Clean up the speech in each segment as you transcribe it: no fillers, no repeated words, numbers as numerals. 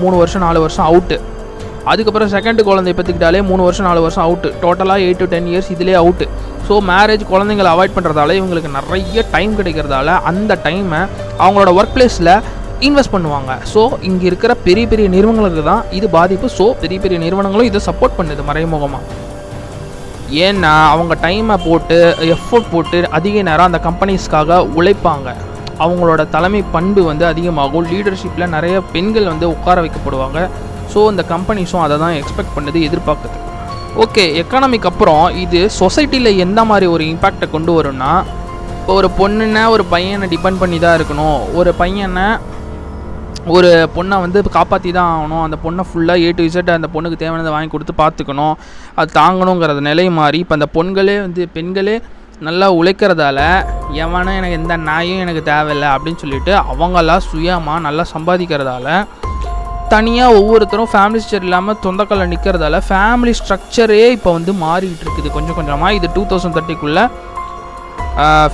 3 வருஷம் 4 வருஷம் அவுட்டு. அதுக்கப்புறம் செகண்ட் குழந்தைய பற்றிக்கிட்டாலே 3 வருஷம் 4 வருஷம் அவுட்டு. டோட்டலாக 8 to 10 இயர்ஸ் இதிலே அவுட்டு. ஸோ மேரேஜ் குழந்தைங்களை அவாய்ட் பண்ணுறதால இவங்களுக்கு நிறைய டைம் கிடைக்கிறதால அந்த டைமை அவங்களோட ஒர்க் பிளேஸில் இன்வெஸ்ட் பண்ணுவாங்க. ஸோ இங்கே இருக்கிற பெரிய பெரிய நிறுவனங்களுக்கு தான் இது பாதிப்பு. ஸோ பெரிய பெரிய நிறுவனங்களும் இதை சப்போர்ட் பண்ணுது மறைமுகமாக. ஏன்னா அவங்க டைமை போட்டு எஃபோர்ட் போட்டு அதிக நேரம் அந்த கம்பெனிஸ்க்காக உழைப்பாங்க. அவங்களோட தலைமை பண்பு வந்து அதிகமாகும். லீடர்ஷிப்பில் நிறைய பெண்கள் வந்து உட்கார வைக்கப்படுவாங்க. ஸோ இந்த கம்பெனிஸும் அதை தான் எக்ஸ்பெக்ட் பண்ணுது, எதிர்பார்க்குது. ஓகே, எக்கானமிக்கு அப்புறம் இது சொசைட்டியில் எந்த மாதிரி ஒரு இம்பேக்டை கொண்டு வரும்னா, இப்போ ஒரு பொண்ணுன்னா ஒரு பையனை டிபெண்ட் பண்ணி தான் இருக்கணும். ஒரு பொண்ணை வந்து காப்பாற்றி தான் ஆகணும். அந்த பொண்ணை ஃபுல்லாக A to Z அந்த பொண்ணுக்கு தேவையானதை வாங்கி கொடுத்து பார்த்துக்கணும், அது தாங்கணுங்கிறது நிலை மாறி இப்போ அந்த பெண்களே நல்லா உழைக்கிறதால எவனும் எனக்கு எந்த நாயும் எனக்கு தேவையில்லை அப்படின்னு சொல்லிட்டு அவங்களாம் சுயமாக நல்லா சம்பாதிக்கிறதால தனியாக ஒவ்வொருத்தரும் ஃபேமிலி ஸ்ட்ரக்சர் இல்லாமல் சொந்தக்காலில் நிற்கிறதால ஃபேமிலி ஸ்ட்ரக்சரே இப்போ வந்து மாறிக்கிட்டு இருக்குது கொஞ்சம் கொஞ்சமாக. இது 2030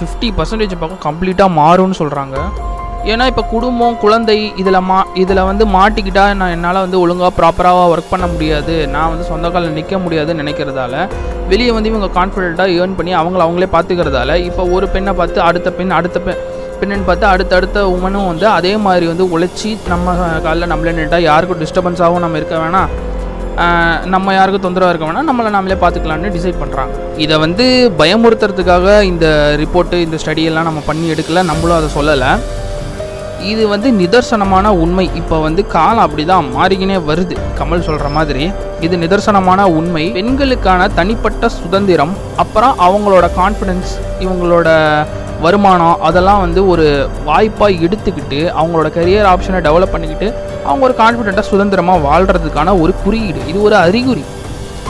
50% பக்கம் கம்ப்ளீட்டாக மாறும்னு சொல்கிறாங்க. ஏன்னா இப்போ குடும்பம் குழந்தை இதில் வந்து மாட்டிக்கிட்டால் நான் என்னால் வந்து ஒழுங்காக ப்ராப்பராக ஒர்க் பண்ண முடியாது, நான் வந்து சொந்த காலில் நிற்க முடியாதுன்னு நினைக்கிறதால வெளியே வந்து இவங்க கான்ஃபிடென்ட்டாக ஏர்ன் பண்ணி அவங்களே பார்த்துக்கிறதால இப்போ ஒரு பெண்ணை பார்த்து அடுத்த பெண்ணுன்னு பார்த்து அடுத்தடுத்த உமனும் வந்து அதே மாதிரி வந்து உழைச்சி நம்ம காலில் நம்மளே நின்றுட்டால் யாருக்கும் டிஸ்டர்பன்ஸாகவும் நம்ம இருக்க வேணாம், நம்ம யாருக்கும் தொந்தரவாக இருக்க வேணாம், நம்மளே பார்த்துக்கலான்னு டிசைட் பண்ணுறாங்க. இதை வந்து பயமுறுத்துறதுக்காக இந்த ரிப்போர்ட்டு இந்த ஸ்டடியெல்லாம் நம்ம பண்ணி எடுக்கல, நம்மளும் அதை சொல்லலை. இது வந்து நிதர்சனமான உண்மை. இப்போ வந்து காலம் அப்படி தான் மாறிக்கினே வருது. கமல் சொல்கிற மாதிரி இது நிதர்சனமான உண்மை. பெண்களுக்கான தனிப்பட்ட சுதந்திரம், அப்புறம் அவங்களோட கான்ஃபிடென்ஸ், இவங்களோட வருமானம் அதெல்லாம் வந்து ஒரு வாய்ப்பாக எடுத்துக்கிட்டு அவங்களோட கரியர் ஆப்ஷனை டெவலப் பண்ணிக்கிட்டு அவங்க ஒரு கான்ஃபிடென்ட்டாக சுதந்திரமாக வாழ்கிறதுக்கான ஒரு குறியீடு, இது ஒரு அறிகுறி.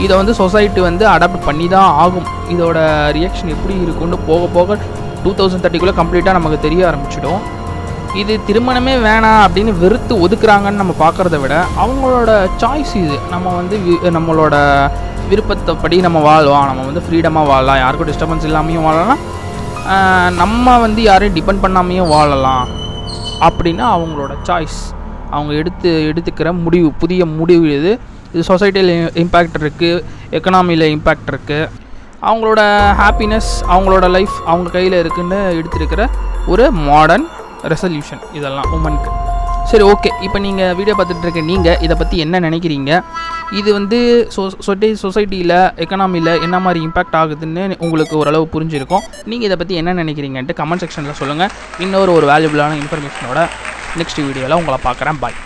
இதை வந்து சொசைட்டி வந்து அடாப்ட் பண்ணி தான் ஆகும். இதோட ரியாக்ஷன் எப்படி இருக்குன்னு போக 2030 கம்ப்ளீட்டாக நமக்கு தெரிய ஆரம்பிச்சிடும். இது திருமணமே வேணாம் அப்படின்னு வெறுத்து ஒதுக்குறாங்கன்னு நம்ம பார்க்குறத விட அவங்களோட சாய்ஸ் இது. நம்ம வந்து நம்மளோட விருப்பத்தைப்படி நம்ம வாழலாம், நம்ம வந்து ஃப்ரீடமாக வாழலாம், யாருக்கும் டிஸ்டர்பன்ஸ் இல்லாமையும் வாழலாம், நம்ம வந்து யாரையும் டிபெண்ட் பண்ணாமையும் வாழலாம் அப்படின்னா அவங்களோட சாய்ஸ். அவங்க எடுத்துக்கிற புதிய முடிவு இது சொசைட்டியில் இம்பேக்ட் இருக்குது, எக்கனாமியில் இம்பேக்ட் இருக்குது, அவங்களோட ஹாப்பினஸ் அவங்களோட லைஃப் அவங்க கையில் இருக்குன்னு எடுத்துருக்கிற ஒரு மாடர்ன் ரெசல்யூஷன் இதெல்லாம் உமனுக்கு. சரி, ஓகே, இப்போ நீங்கள் வீடியோ பார்த்துட்ருக்க நீங்கள் இதை பற்றி என்ன நினைக்கிறீங்க? இது வந்து சொசைட்டியில் எக்கனாமியில் என்ன மாதிரி இம்பேக்ட் ஆகுதுன்னு உங்களுக்கு ஓரளவு புரிஞ்சிருக்கும். நீங்கள் இதை பற்றி என்ன நினைக்கிறீங்கன்ட்டு கமெண்ட் செக்ஷனில் சொல்லுங்கள். இன்னொரு வேல்யூபிளான இன்ஃபர்மேஷனோட நெக்ஸ்ட் வீடியோவில் உங்களை பார்க்குறேன். பாய்.